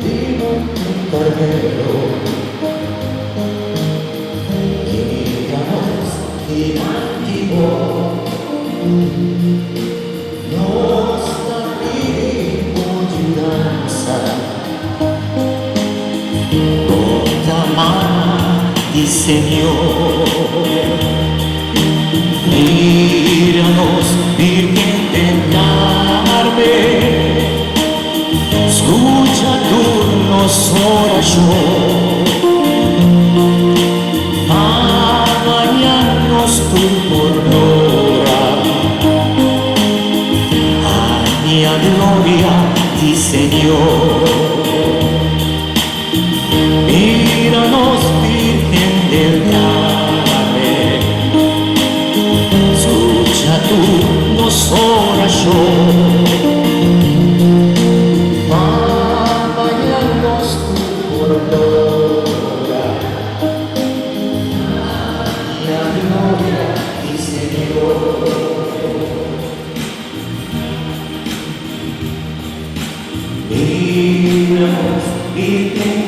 vivo un cordero, digamos dimantivo, nostra ricordanza, gota mana di Señor. Míranos, Virgen del Carmen, escucha turnos oración, amañarnos tu ternura, a mi gloria di Señor. Míranos, Virgen del Carmen, escucha turnos oración, amañarnos tu ternura, la gloria di Señor. Míranos, Virgen